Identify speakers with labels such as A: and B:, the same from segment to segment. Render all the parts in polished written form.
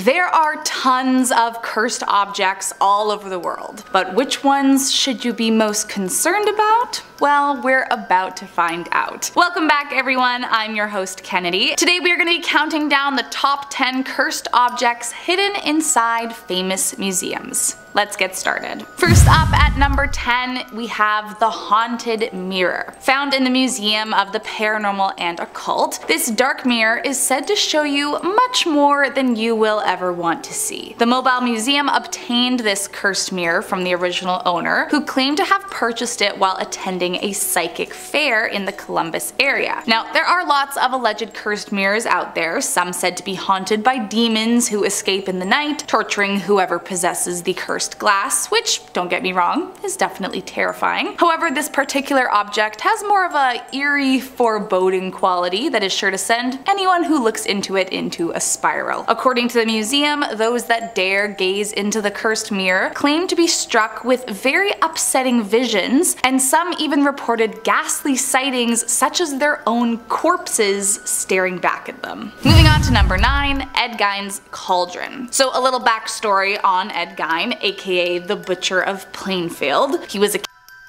A: There are tons of cursed objects all over the world, but which ones should you be most concerned about? Well, we're about to find out. Welcome back everyone, I'm your host Kennedy. Today we are going to be counting down the top 10 cursed objects hidden inside famous museums. Let's get started. First up at number 10, we have the Haunted Mirror. Found in the Museum of the Paranormal and Occult, this dark mirror is said to show you much more than you will ever want to see. The Mobile Museum obtained this cursed mirror from the original owner, who claimed to have purchased it while attending a psychic fair in the Columbus area. Now, there are lots of alleged cursed mirrors out there, some said to be haunted by demons who escape in the night, torturing whoever possesses the cursed glass, which, don't get me wrong, is definitely terrifying. However, this particular object has more of a eerie, foreboding quality that is sure to send anyone who looks into it into a spiral. According to the museum, those that dare gaze into the cursed mirror claim to be struck with very upsetting visions, and some even reported ghastly sightings such as their own corpses staring back at them. Moving on to number 9, Ed Gein's Cauldron. So a little backstory on Ed Gein, aka the Butcher of Plainfield. He was a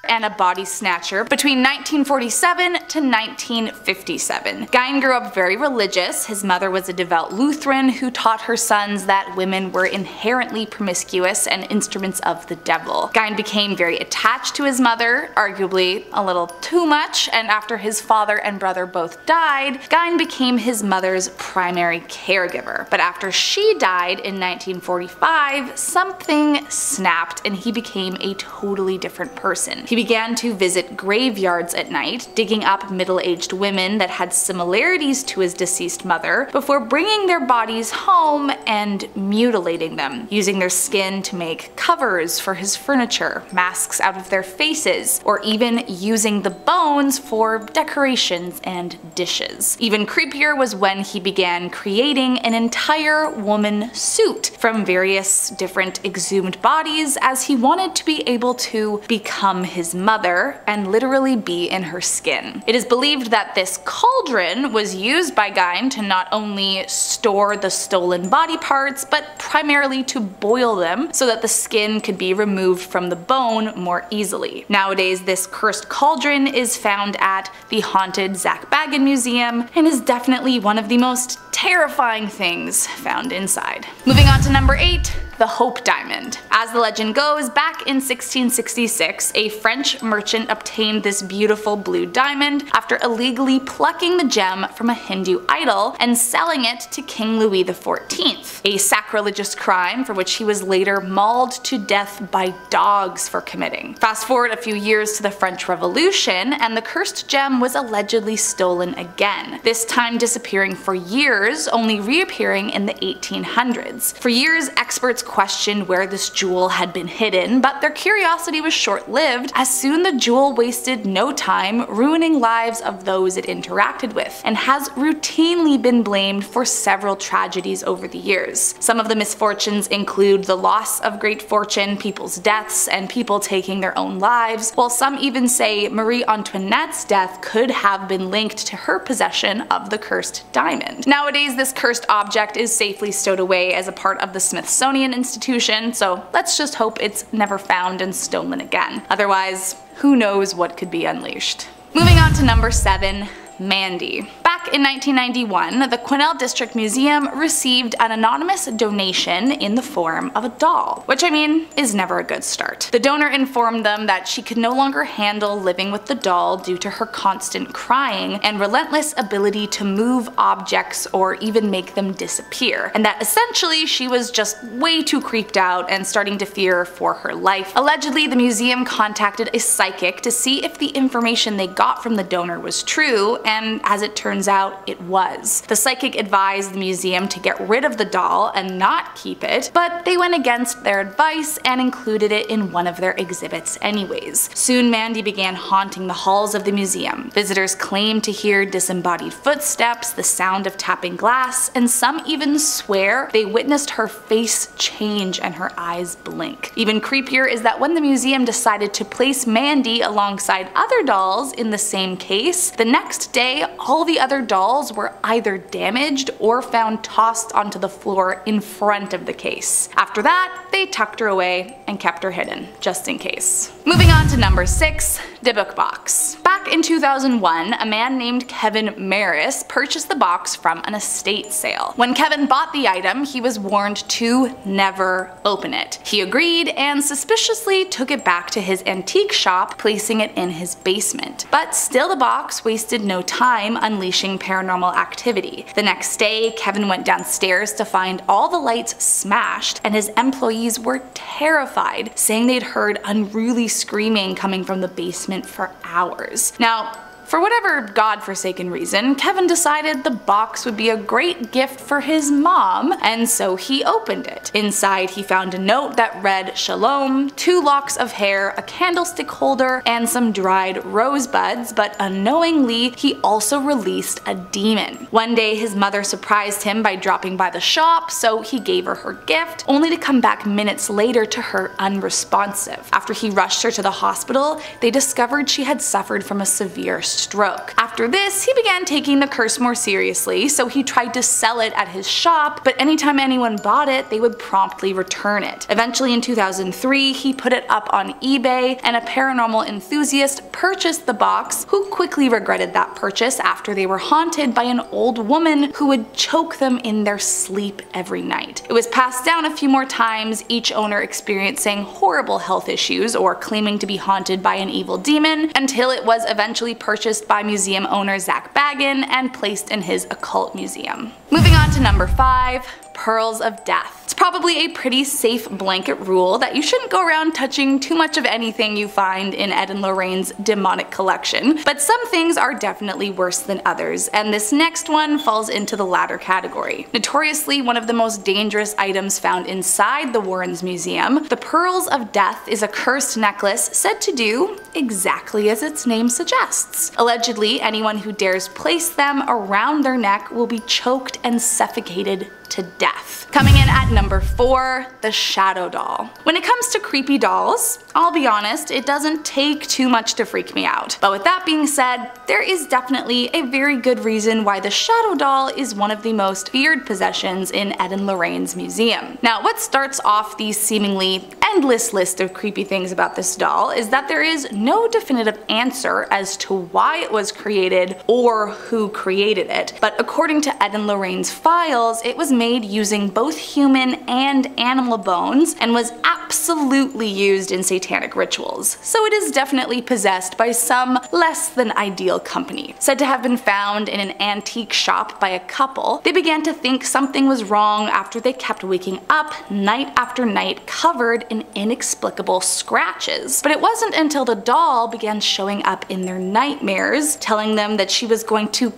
A: and a body snatcher between 1947 to 1957. Gein grew up very religious. His mother was a devout Lutheran who taught her sons that women were inherently promiscuous and instruments of the devil. Gein became very attached to his mother, arguably a little too much, and after his father and brother both died, Gein became his mother's primary caregiver. But after she died in 1945, something snapped and he became a totally different person. He began to visit graveyards at night, digging up middle-aged women that had similarities to his deceased mother before bringing their bodies home and mutilating them, using their skin to make covers for his furniture, masks out of their faces, or even using the bones for decorations and dishes. Even creepier was when he began creating an entire woman suit from various different exhumed bodies, as he wanted to be able to become his mother and literally be in her skin. It is believed that this cauldron was used by Gein to not only store the stolen body parts, but primarily to boil them so that the skin could be removed from the bone more easily. Nowadays, this cursed cauldron is found at the haunted Zak Bagans Museum and is definitely one of the most terrifying things found inside. Moving on to number 8, the Hope Diamond. As the legend goes, back in 1666, a French merchant obtained this beautiful blue diamond after illegally plucking the gem from a Hindu idol and selling it to King Louis XIV, a sacrilegious crime for which he was later mauled to death by dogs for committing. Fast forward a few years to the French Revolution, and the cursed gem was allegedly stolen again, this time disappearing for years, only reappearing in the 1800s. For years, experts questioned where this jewel had been hidden, but their curiosity was short-lived, as soon the jewel wasted no time ruining lives of those it interacted with, and has routinely been blamed for several tragedies over the years. Some of the misfortunes include the loss of great fortune, people's deaths, and people taking their own lives, while some even say Marie Antoinette's death could have been linked to her possession of the cursed diamond. Nowadays, this cursed object is safely stowed away as a part of the Smithsonian Institution, so let's just hope it's never found and stolen again. Otherwise, who knows what could be unleashed. Moving on to number 7, Mandy. Back in 1991, the Quesnel District Museum received an anonymous donation in the form of a doll, which I mean is never a good start. The donor informed them that she could no longer handle living with the doll due to her constant crying and relentless ability to move objects or even make them disappear, and that essentially she was just way too creeped out and starting to fear for her life. Allegedly, the museum contacted a psychic to see if the information they got from the donor was true, and as it turns out, it was. The psychic advised the museum to get rid of the doll and not keep it, but they went against their advice and included it in one of their exhibits anyways. Soon Mandy began haunting the halls of the museum. Visitors claimed to hear disembodied footsteps, the sound of tapping glass, and some even swear they witnessed her face change and her eyes blink. Even creepier is that when the museum decided to place Mandy alongside other dolls in the same case, the next day day, all the other dolls were either damaged or found tossed onto the floor in front of the case. After that, they tucked her away and kept her hidden, just in case. Moving on to number 6, Dybbuk Box. Back in 2001, a man named Kevin Maris purchased the box from an estate sale. When Kevin bought the item, he was warned to never open it. He agreed and suspiciously took it back to his antique shop, placing it in his basement. But still, the box wasted no time unleashing paranormal activity. The next day, Kevin went downstairs to find all the lights smashed, and his employees were terrified, saying they'd heard unruly screaming coming from the basement for hours. Now, for whatever godforsaken reason, Kevin decided the box would be a great gift for his mom, and so he opened it. Inside, he found a note that read "Shalom," 2 locks of hair, a candlestick holder, and some dried rosebuds, but unknowingly, he also released a demon. One day, his mother surprised him by dropping by the shop, so he gave her her gift, only to come back minutes later to her unresponsive. After he rushed her to the hospital, they discovered she had suffered from a severe stroke. After this, he began taking the curse more seriously, so he tried to sell it at his shop, but anytime anyone bought it, they would promptly return it. Eventually in 2003, he put it up on eBay, and a paranormal enthusiast purchased the box, who quickly regretted that purchase after they were haunted by an old woman who would choke them in their sleep every night. It was passed down a few more times, each owner experiencing horrible health issues or claiming to be haunted by an evil demon, until it was eventually purchased by museum owner Zach Baggin and placed in his occult museum. Moving on to number 5, Pearls of Death. It's probably a pretty safe blanket rule that you shouldn't go around touching too much of anything you find in Ed and Lorraine's demonic collection, but some things are definitely worse than others, and this next one falls into the latter category. Notoriously one of the most dangerous items found inside the Warrens Museum, the Pearls of Death is a cursed necklace said to do exactly as its name suggests. Allegedly, anyone who dares place them around their neck will be choked and suffocated to death. Coming in at number 4, the Shadow Doll. When it comes to creepy dolls, I'll be honest, it doesn't take too much to freak me out. But with that being said, there is definitely a very good reason why the Shadow Doll is one of the most feared possessions in Ed and Lorraine's museum. Now, what starts off the seemingly endless list of creepy things about this doll is that there is no definitive answer as to why it was created or who created it. But according to Ed and Lorraine's files, it was made using both human and animal bones and was absolutely used in satanic rituals, so it is definitely possessed by some less than ideal company. Said to have been found in an antique shop by a couple, they began to think something was wrong after they kept waking up night after night covered in inexplicable scratches. But it wasn't until the doll began showing up in their nightmares, telling them that she was going to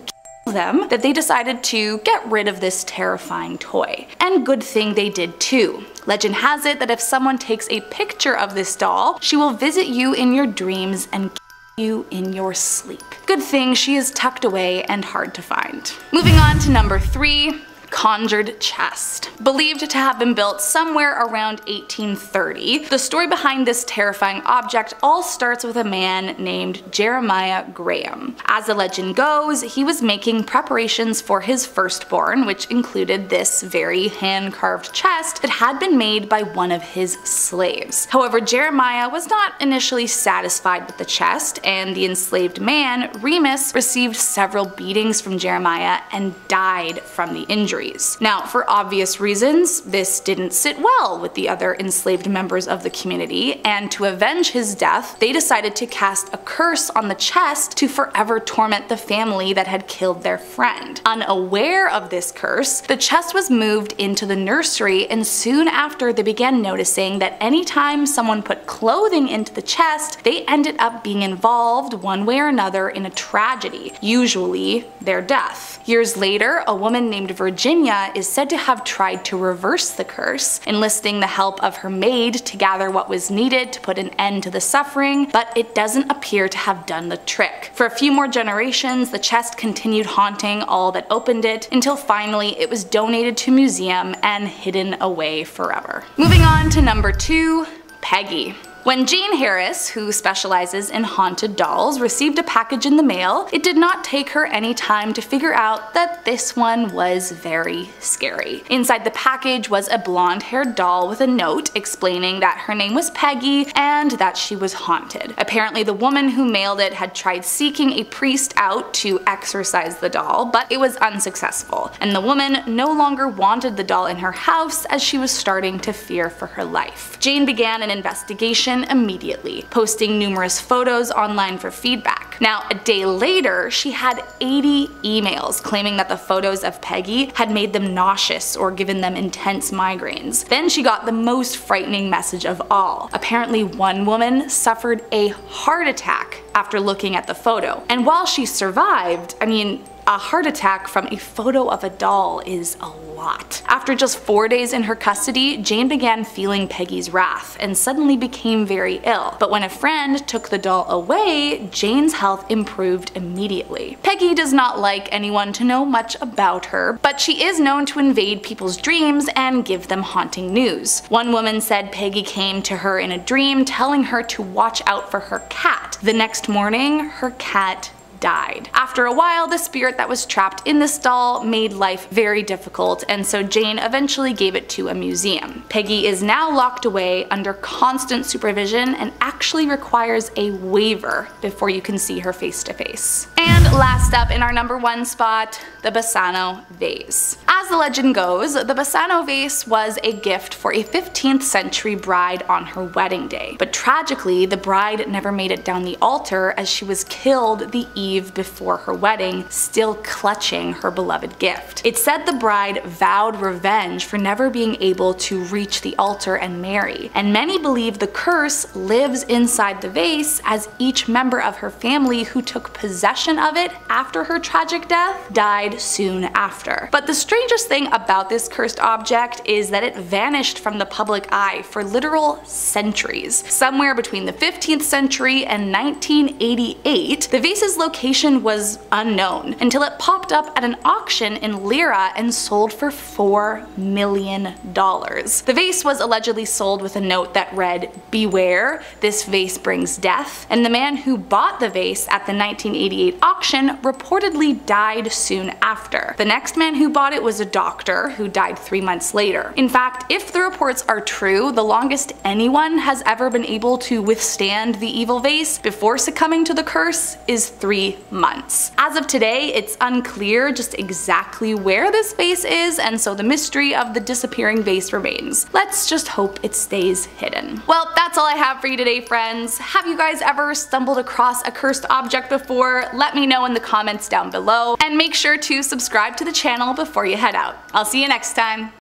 A: them, that they decided to get rid of this terrifying toy. And good thing they did too. Legend has it that if someone takes a picture of this doll, she will visit you in your dreams and kill you in your sleep. Good thing she is tucked away and hard to find. Moving on to number 3, Conjured Chest. Believed to have been built somewhere around 1830, the story behind this terrifying object all starts with a man named Jeremiah Graham. As the legend goes, he was making preparations for his firstborn, which included this very hand-carved chest that had been made by one of his slaves. However, Jeremiah was not initially satisfied with the chest, and the enslaved man, Remus, received several beatings from Jeremiah and died from the injury. Now, for obvious reasons, this didn't sit well with the other enslaved members of the community, and to avenge his death, they decided to cast a curse on the chest to forever torment the family that had killed their friend. Unaware of this curse, the chest was moved into the nursery, and soon after they began noticing that anytime someone put clothing into the chest, they ended up being involved one way or another in a tragedy, usually their death. Years later, a woman named Virginia is said to have tried to reverse the curse, enlisting the help of her maid to gather what was needed to put an end to the suffering, but it doesn't appear to have done the trick. For a few more generations, the chest continued haunting all that opened it, until finally it was donated to a museum and hidden away forever. Moving on to number 2, Peggy. When Jane Harris, who specializes in haunted dolls, received a package in the mail, it did not take her any time to figure out that this one was very scary. Inside the package was a blonde-haired doll with a note explaining that her name was Peggy and that she was haunted. Apparently the woman who mailed it had tried seeking a priest out to exorcise the doll, but it was unsuccessful, and the woman no longer wanted the doll in her house as she was starting to fear for her life. Jane began an investigation immediately, posting numerous photos online for feedback. Now, a day later, she had 80 emails claiming that the photos of Peggy had made them nauseous or given them intense migraines. Then she got the most frightening message of all. Apparently, one woman suffered a heart attack after looking at the photo. And while she survived, a heart attack from a photo of a doll is a lot. After just 4 days in her custody, Jane began feeling Peggy's wrath and suddenly became very ill. But when a friend took the doll away, Jane's health improved immediately. Peggy does not like anyone to know much about her, but she is known to invade people's dreams and give them haunting news. One woman said Peggy came to her in a dream telling her to watch out for her cat. The next morning, her cat died. After a while, the spirit that was trapped in this doll made life very difficult, and so Jane eventually gave it to a museum. Peggy is now locked away under constant supervision and actually requires a waiver before you can see her face to face. And last up in our #1 spot, the Basano Vase. As the legend goes, the Basano Vase was a gift for a 15th century bride on her wedding day. But tragically, the bride never made it down the altar as she was killed the eve before her wedding, still clutching her beloved gift. It's said the bride vowed revenge for never being able to reach the altar and marry, and many believe the curse lives inside the vase as each member of her family who took possession of it after her tragic death died soon after. But the strangest thing about this cursed object is that it vanished from the public eye for literal centuries. Somewhere between the 15th century and 1988, the vase's location was unknown until it popped up at an auction in Lira and sold for $4 million. The vase was allegedly sold with a note that read, "Beware, this vase brings death," and the man who bought the vase at the 1988 auction reportedly died soon after. The next man who bought it was a doctor who died 3 months later. In fact, if the reports are true, the longest anyone has ever been able to withstand the evil vase before succumbing to the curse is 3 months. As of today, it's unclear just exactly where this vase is, and so the mystery of the disappearing vase remains. Let's just hope it stays hidden. Well, that's all I have for you today, friends. Have you guys ever stumbled across a cursed object before? Let me know in the comments down below, and make sure to subscribe to the channel before you head out. I'll see you next time.